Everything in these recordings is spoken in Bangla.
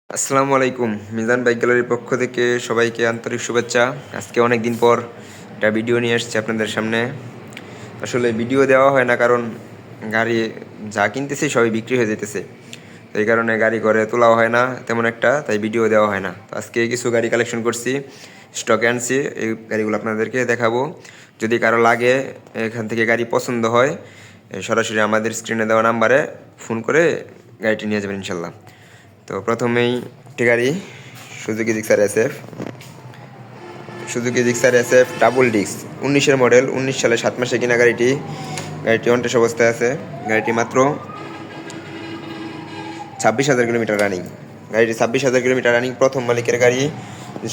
আসসালামু আলাইকুম। মিজান বাইক গ্যালারির পক্ষ থেকে সবাইকে আন্তরিক শুভেচ্ছা। আজকে অনেক দিন পর একটা ভিডিও নিয়ে এসেছি আপনাদের সামনে। আসলে ভিডিও দেওয়া হয় না, কারণ গাড়ি যা কিনতেছি সবই বিক্রি হয়ে যেতেছে। তো এই কারণে গাড়ি ঘরে তোলাও হয় না তেমন একটা, তাই ভিডিও দেওয়া হয় না। তো আজকে কিছু গাড়ি কালেকশন করছি, স্টকে আনছি, এই গাড়িগুলো আপনাদেরকে দেখাবো। যদি কারো লাগে, এখান থেকে গাড়ি পছন্দ হয়, সরাসরি আমাদের স্ক্রিনে দেওয়া নাম্বারে ফোন করে গাড়িটি নিয়ে যাবেন ইনশাল্লাহ। তো প্রথমেই একটি গাড়ি Suzuki Gixxer SF double disc 19-এর মডেল, 19 সালে 7 মাসে কিনা গাড়িটি অনটেস অবস্থায় আছে। গাড়িটি মাত্র 26,000 কিলোমিটার রানিং। গাড়িটি 26,000 কিলোমিটার রানিং, প্রথম মালিকের গাড়ি।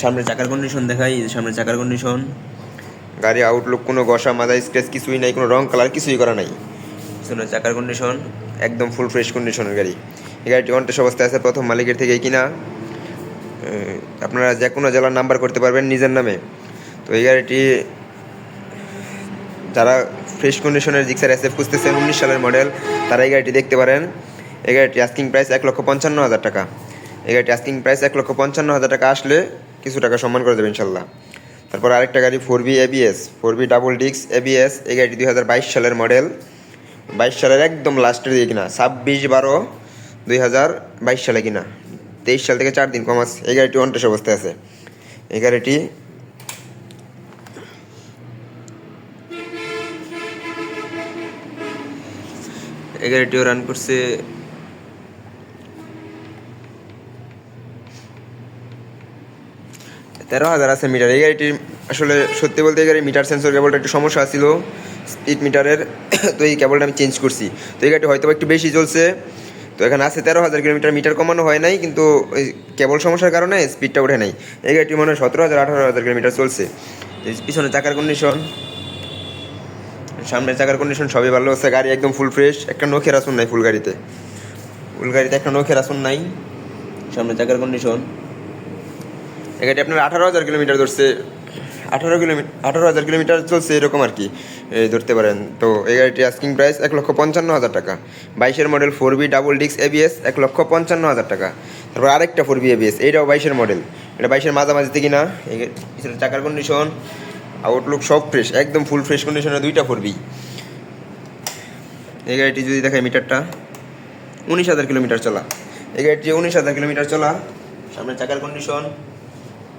সামনের চাকার কন্ডিশন দেখাই, সামনের চাকার কন্ডিশন, গাড়ি আউটলুক, কোনো ঘষা মাজা স্ক্র্যাচ কিছুই নাই, কোনো রং কালার কিছুই করা নাই। পিছনের চাকার কন্ডিশন একদম ফুল ফ্রেশ কন্ডিশনের গাড়ি। এই গাড়িটি অনটেস অবস্থায় আছে, প্রথম মালিকের থেকেই কিনা। আপনারা যে কোনো জেলার নাম্বার করতে পারবেন নিজের নামে। তো এই গাড়িটি যারা ফ্রেশ কন্ডিশনের জিক্সার এসএফ খুঁজতেছেন, 19 সালের মডেল, তারা এই গাড়িটি দেখতে পারেন। এই গাড়িটি আস্কিং প্রাইস 1,55,000 টাকা। এই গাড়িটি আস্কিং প্রাইস 1,55,000 টাকা, আসলে কিছু টাকা সম্মান করে দেবে ইনশাল্লাহ। তারপর আরেকটা গাড়ি 4B ডাবল ডিস্ক এবিএস। এই গাড়িটি 2022 সালের মডেল, 22 সালের একদম লাস্টের দিকে কিনা, 26/12/2022 সালে কিনা, 23 সাল থেকে 4 দিন কম আছে। এই গাড়িটি অনটেস অবস্থায় আছে। এই গাড়িটিও রান করছে 13,000 আছে মিটার। এই গাড়িটির আসলে সত্যি বলতে এই গাড়ির মিটার সেন্সর কেবলটা একটু সমস্যা ছিল স্পিড মিটারের, তো এই কেবলটা আমি চেঞ্জ করছি। তো এই গাড়িটি হয়তো একটু বেশি চলছে। তো এখানে আছে 13,000 কিলোমিটার, মিটার কমানো হয় নাই, কিন্তু ওই কেবল সমস্যার কারণে স্পিডটা ওঠে নাই। এই গাড়িটি মনে হয় 17,000-18,000 কিলোমিটার চলছে। পিছনে চাকার কন্ডিশন, সামনের চাকার কন্ডিশন সবই ভালো আছে। গাড়ি একদম ফুল ফ্রেশ, একটা নখের আসন নাই ফুল গাড়িতে একটা নখের আসন নাই। সামনের চাকার কন্ডিশন, এই গাড়িটি আপনার 18,000 কিলোমিটার ধরছে, 18,000 কিলোমিটার চলছে এরকম আর কি ধরতে পারেন। তো এই গাড়িটি আস্কিং প্রাইস 1,55,000 টাকা। 22-এর model 4B double disc ABS, 1,55,000 টাকা। তারপর আরেকটা 4B এবিএস, এইটাও 22-এর মডেল, এটা 22-এর মাঝামাঝিতে কিনা। এই চাকার কন্ডিশন, আউটলুক সব ফ্রেশ, একদম ফুল ফ্রেশ কন্ডিশনের দুইটা 4B। এই গাড়িটি যদি দেখায় মিটারটা, 19,000 কিলোমিটার চলা। এই গাড়িটি 19,000 কিলোমিটার চলা। সামনের চাকার কন্ডিশন,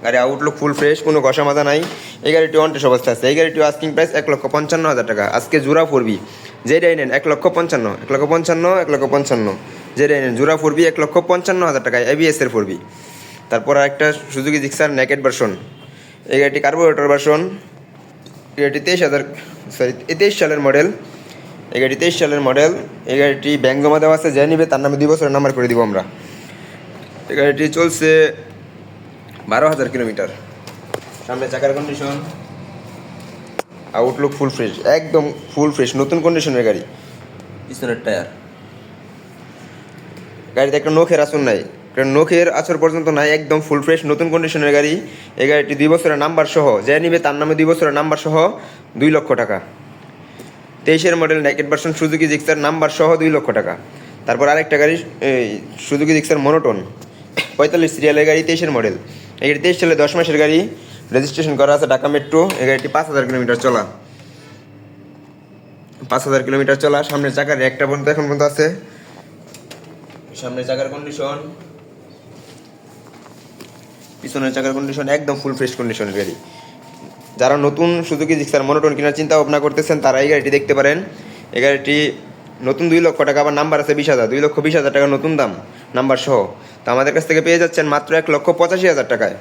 গাড়ি আউটলুক ফুল ফ্রেশ, কোনো ঘষা মাজা নাই। এই গাড়িটি অনটেস অবস্থা আছে। এই গাড়িটিও আস্কিং প্রাইস 1,55,000 টাকা। আজকে জোড়া 4B যেটাই নেন 1,55,000 যেটাই নেন জোড়া 4B 1,55,000 টাকায়, এবিএসের 4B। তারপর একটা সুজুকি জিক্সার নেকেড ভার্সন। এই গাড়িটি কার্বোরেটর ভার্সন। এই গাড়িটি 23 সালের মডেল। এই গাড়িটি 23 সালের মডেল। এই গাড়িটি ব্যাংক জমা দেওয়া আছে, যে নিবে তার নামে 2 বছরের নাম্বার করে দিব আমরা। এই গাড়িটি চলছে 12,000 কিলোমিটার। সামনে চাকার কন্ডিশন, আউটলুক ফুল ফ্রেশ, একদম ফুল ফ্রেশ নতুন কন্ডিশনের গাড়ি। পিছনের টায়ার, গাড়িতে একটা নখের আসন নাই, একটা নখের আসর পর্যন্ত নাই, একদম ফুল ফ্রেশ নতুন কন্ডিশনের গাড়ি। এই গাড়িটি 2 বছরের নাম্বার সহ, যে নিবে তার নামে 2 বছরের নাম্বার সহ 2 লক্ষ টাকা। 23-এর model naked version Suzuki Gixxer, number সহ 2 লক্ষ টাকা। তারপর আরেকটা গাড়ি সুজুকি জিক্সার মনোটন, 45 সিরিয়ালের গাড়ি, 23-এর মডেল। এই গাড়ি 23 সালে 10 মাসের গাড়ি, রেজিস্ট্রেশন করা আছে ঢাকা মেট্রো। এই গাড়িটি 5,000 কিলোমিটার চলা, 5,000 কিলোমিটার চলা। সামনের চাকার একটা পর্যন্ত এখন পর্যন্ত আছে। সামনের চাকার কন্ডিশন, পিছনের চাকার কন্ডিশন একদম ফুল ফ্রেশ কন্ডিশনের গাড়ি। যারা নতুন সুজুকি জিক্সার মনোটন কেনার চিন্তা ভাবনা করতেছেন, তারা এই গাড়িটি দেখতে পারেন। এই গাড়িটি নতুন 2 লক্ষ টাকা, আবার নাম্বার আছে 20,000, 2,20,000 টাকা নতুন দাম নাম্বার সহ। তো আমাদের কাছ থেকে পেয়ে যাচ্ছেন মাত্র 1,85,000 টাকায়,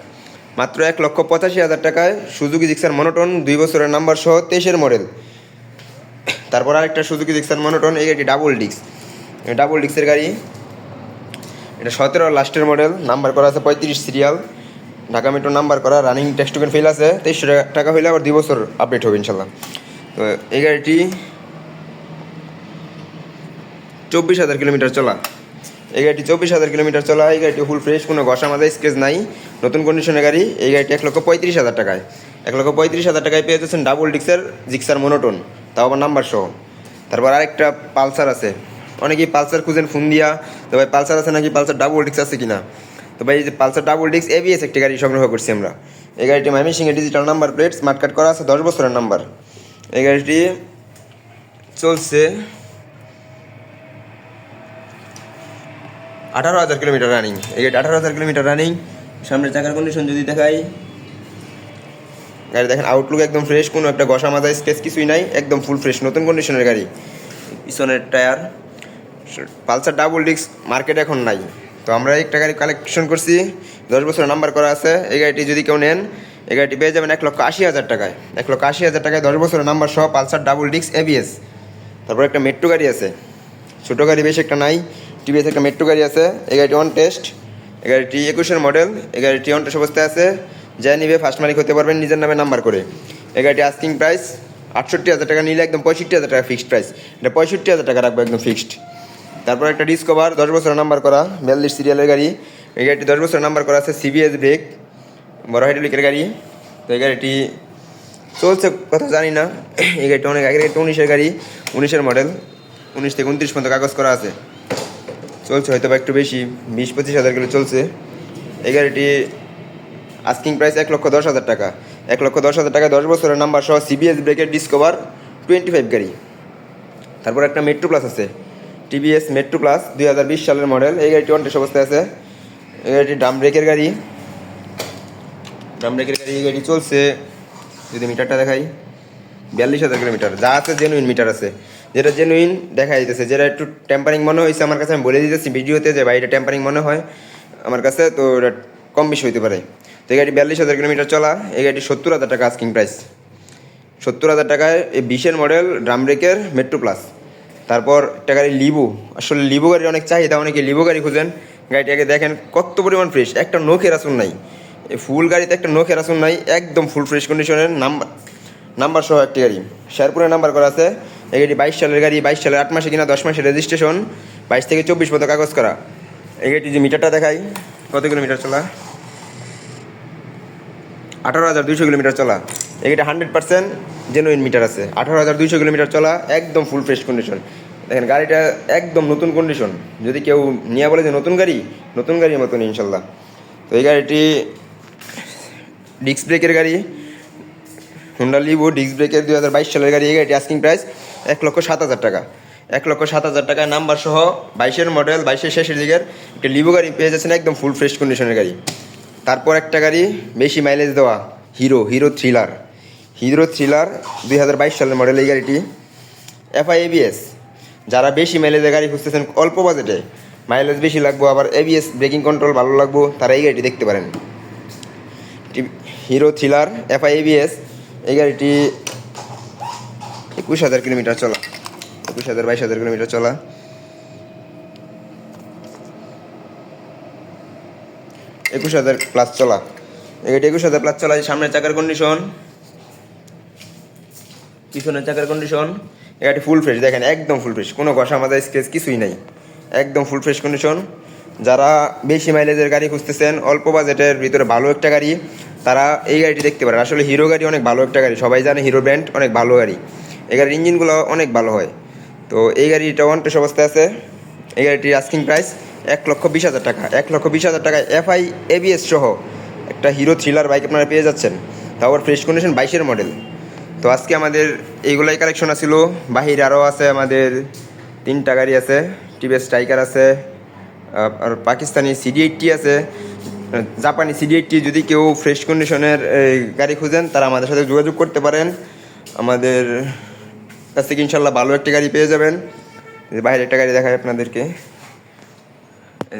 মাত্র 1,85,000 টাকায় সুজুকি জিক্সার মনোটন, 2 বছরের নাম্বার সহ, 23-এর মডেল। তারপর আরেকটা সুজুকি জিক্সার মনোটন, এই গাড়িটি ডাবল ডিস্কের গাড়ি। এটা 17 লাস্টের মডেল, নাম্বার করা আছে 35 সিরিয়াল, ঢাকা মেট্রো নাম্বার করা, রানিং টেক্সট টোকেন ফেল আছে। 2300 টাকা হইলে আবার 2 বছর আপডেট হবে ইনশাল্লাহ। তো এই গাড়িটি 24,000 কিলোমিটার চলা। এই গাড়িটি 24,000 কিলোমিটার চলা। এই গাড়িটি ফুল ফ্রেশ, কোনো ঘষা মাজা স্কেচ নাই, নতুন কন্ডিশনের গাড়ি। এই গাড়িটি 1,35,000 টাকায়, 1,35,000 টাকায় পেয়ে যাচ্ছেন ডাবল ডিস্কের জিক্সার মনোটন, তাও আবার নাম্বার সহ। তারপর আরেকটা পালসার আছে, অনেকেই পালসার খুঁজেন ফোন দিয়া, তো ভাই পালসার আছে নাকি, পালসার ডাবল ডিস্ক আছে কিনা। তো ভাই এই যে পালসার ডাবল ডিস্ক এবিএস একটি গাড়ি সংগ্রহ করছি আমরা। এই গাড়িটি ময়মনসিংহে digital number plate smart card করা আছে, 10 বছরের নাম্বার। এই গাড়িটি চলছে 18,000 কিলোমিটার রানিং। এই গাড়ি 18,000 কিলোমিটার রানিং। সামনের চাকার কন্ডিশন যদি দেখাই, গাড়ি দেখেন আউটলুক একদম ফ্রেশ, কোনো একটা ঘষা মাজা স্কেচ কিছুই নাই, একদম ফুল ফ্রেশ নতুন কন্ডিশনের গাড়ি। পিছনের টায়ার পালসার ডাবল ডিস্ক মার্কেটে এখন নাই, তো আমরা একটা গাড়ি কালেকশন করছি, 10 বছরের নাম্বার করা আছে। এই গাড়িটি যদি কেউ নেন, এই গাড়িটি পেয়ে যাবেন 1,80,000 টাকায়। 1,80,000 টাকায় 10 বছরের নাম্বার সহ পালসার ডাবল ডিস্ক এবিএস। তারপর একটা মেট্রো গাড়ি আছে, ছোটো গাড়ি বেশি একটা নাই, টিভিএস একটা মেট্রো গাড়ি আছে। এই গাড়িটি অন টেস্ট, এই গাড়িটি 21-এর মডেল। এই গাড়িটি অন টেস্ট অবস্থায় আছে, যা নিবে ফার্স্ট মালিক হতে পারবেন নিজের নামে নাম্বার করে। এই গাড়িটি আস্কিং প্রাইস 68,000 টাকা, নিলে একদম 65,000 টাকা ফিক্সড প্রাইস। এটা 65,000 টাকা রাখবো একদম ফিক্সড। তারপর একটা ডিসকভার 10 বছরের নাম্বার করা 42 সিরিয়ালের গাড়ি। এই গাড়িটি 10 বছরের নাম্বার করা আছে, সিবিএস ব্রেক, বড় হাইড্রোলিকের গাড়ি। তো এই গাড়িটি চলছে কথা জানি না, এই গাড়িটা অনেক আগের, গাড়িটা 19-এর গাড়ি, 19-এর মডেল, 19 থেকে 29 পর্যন্ত কাগজ করা আছে। চলছে হয়তো বা একটু বেশি, 20-25 হাজার কিলো চলছে। এই গাড়িটি আস্কিং প্রাইস 1,10,000 টাকা। 1,10,000 টাকায় 10 বছরের নাম্বার সহ সিবিএস ব্রেকের ডিসকভার 25 গাড়ি। তারপর একটা মেট্রো প্লাস আছে, টিভিএস মেট্রো প্লাস, 2020 সালের মডেল। এই গাড়িটি অন টেস্ট অবস্থায় আছে। এই গাড়িটি ড্রাম ব্রেকের গাড়ি, এই গাড়ি চলছে যদি মিটারটা দেখাই 42,000 কিলোমিটার। যা আছে জেনুইন মিটার আছে, যেটা জেনুইন দেখা যাইতেছে, যেটা একটু টেম্পারিং মনে হয়েছে আমার কাছে, আমি বলে দিতেছি ভিডিওতে যে ভাই এটা টেম্পারিং মনে হয় আমার কাছে, তো এটা কম বেশি হইতে পারে। তো এই গাড়ি 42,000 কিলোমিটার চলা। এই গাড়ি 70,000 টাকা আস্কিং প্রাইস। 70,000 টাকায় এই 20-এর মডেল ড্রাম ব্রেকের মেট্রো প্লাস। তারপর একটা গাড়ি লিবো, আসলে লিবো গাড়ির অনেক চাহিদা, অনেকে লিবো গাড়ি খুঁজেন। গাড়িটাকে দেখেন কত পরিমাণ ফ্রেশ, একটা নখের আসুন নাই, এই ফুল গাড়িতে একটা নখের আসুন নাই, একদম ফুল ফ্রেশ কন্ডিশনের নাম্বার সহ একটি গাড়ি, শেরপুরের নাম্বার করা আছে। এই গাড়ি 22 সালের গাড়ি, 22 সালের 8 মাসে কিনা 10 মাসের রেজিস্ট্রেশন, 22 থেকে 24 পর্যন্ত কাগজ করা। এই গাড়িটি যে মিটারটা দেখাই, কত কিলোমিটার চলা, 18,200 কিলোমিটার চলা। এই গাড়িটা 100% জেনুইন মিটার আছে, 18,200 কিলোমিটার চলা, একদম ফুল ফ্রেশ কন্ডিশন। দেখেন গাড়িটা একদম নতুন কন্ডিশন, যদি কেউ নিয়ে বলে যে নতুন গাড়ির মতন ইনশাল্লাহ। তো এই গাড়িটি ডিস্ক ব্রেকের গাড়ি, হুন্ডা লিভো ডিস্ক ব্রেকের 2022 সালের গাড়ি। এই গাড়িটি আস্কিং প্রাইস 1,07,000 টাকা। 1,07,000 টাকায় নাম্বার সহ 22-এর মডেল, 22-এর শেষের দিকের একটা লিভো গাড়ি পেয়ে যাচ্ছেন, একদম ফুল ফ্রেশ কন্ডিশনের গাড়ি। তারপর একটা গাড়ি বেশি মাইলেজ দেওয়া, হিরো থ্রিলার 2022 সালের মডেল। এই গাড়িটি এফআই এবিএস, যারা বেশি মাইলেজের গাড়ি খুঁজতেছেন, অল্প বাজেটে মাইলেজ বেশি লাগবো, আবার এবিএস ব্রেকিং কন্ট্রোল ভালো লাগবো, তারা এই গাড়িটি দেখতে পারেন। Hero thriller FI ABS. এই গাড়িটি 21,000 কিলোমিটার চলা, 22,000 কিলোমিটার চলা। এই গাড়িটি 21,000 প্লাস চলা। সামনের চাকার কন্ডিশন, পিছনের চাকার কন্ডিশন, এই গাড়িটি ফুল ফ্রেশ, দেখেন একদম ফুল ফ্রেশ, কোনো ঘষা মাজা স্কেচ কিছুই নাই, একদম ফুল ফ্রেশ কন্ডিশন। যারা বেশি মাইলেজের গাড়ি খুঁজতেছেন, অল্প বাজেটের ভিতরে ভালো একটা গাড়ি, তারা এই গাড়িটি দেখতে পারেন। আসলে হিরো গাড়ি অনেক ভালো একটা গাড়ি, সবাই জানে হিরো ব্র্যান্ড অনেক ভালো গাড়ি, এই গাড়ির ইঞ্জিনগুলো অনেক ভালো হয়। তো এই গাড়িটা ওয়ান টেস্ট অবস্থায় আছে। এই গাড়িটির আস্কিং প্রাইস 1,20,000 টাকা। 1,20,000 টাকায় এফআই এবিএস সহ একটা হিরো থ্রিলার বাইক আপনারা পেয়ে যাচ্ছেন, তাও আবার ফ্রেশ কন্ডিশন, 22-এর মডেল। তো আজকে আমাদের এইগুলাই কালেকশন ছিল। বাহিরে আরও আছে, আমাদের 3টা গাড়ি আছে, টিভিএস স্ট্রাইকার আছে, আর পাকিস্তানি সিডি80 আছে, জাপানি সিডি80। যদি কেউ ফ্রেশ কন্ডিশনের গাড়ি খুঁজেন, তারা আমাদের সাথে যোগাযোগ করতে পারেন, আমাদের কাছ থেকে ইনশাল্লাহ ভালো একটা গাড়ি পেয়ে যাবেন। বাইরে একটা গাড়ি দেখায় আপনাদেরকে,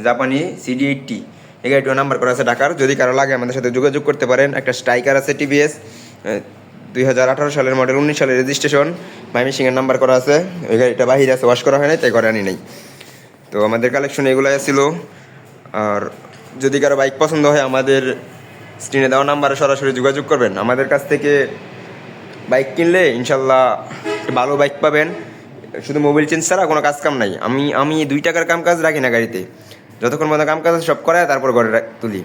জাপানি সিডি80। এই গাড়িটিও নাম্বার করা আছে ঢাকার, যদি কারো লাগে আমাদের সাথে যোগাযোগ করতে পারেন। একটা স্ট্রাইকার আছে টিভিএস, 2018 সালের মডেল, 19 সালের রেজিস্ট্রেশন, ময়মনসিংহের নাম্বার করা আছে। ওই গাড়িটা বাহিরে আছে, ওয়াশ করা হয় নাই, তাই ঘরে আনি নাই। তো আমাদের কালেকশন এগুলাই ছিল। আর যদি কারো বাইক পছন্দ হয়, আমাদের স্ক্রিনে দেওয়া নাম্বারে সরাসরি যোগাযোগ করবেন। আমাদের কাছ থেকে বাইক কিনলে ইনশাল্লাহ ভালো বাইক পাবেন, শুধু মোবিল চেঞ্জ ছাড়া কোনো কাজ কাম নাই। আমি 2 টাকার কাম কাজ রাখি না গাড়িতে, যতক্ষণ পর্যন্ত কাম কাজ সব করায় তারপর ঘরে তুলি।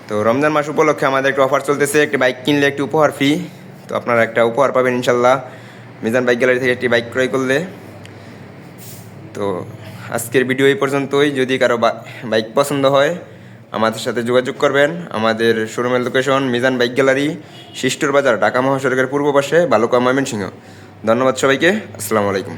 তো রমজান মাস উপলক্ষে আমাদের একটা অফার চলতেছে, একটি বাইক কিনলে একটি উপহার ফ্রি। তো আপনারা একটা উপহার পাবেন ইনশাল্লাহ মিজান বাইক গ্যালারি থেকে একটি বাইক ক্রয় করলে। তো আজকের ভিডিও এই পর্যন্তই। যদি কারো বাইক পছন্দ হয়, আমাদের সাথে যোগাযোগ করবেন। আমাদের শোরুমের লোকেশন মিজান বাইক গ্যালারি, শিষ্টুর বাজার, ঢাকা মহাসড়কের পূর্ব পাশে, ভালুকা, ময়মনসিংহ। ধন্যবাদ সবাইকে। আসসালামু আলাইকুম।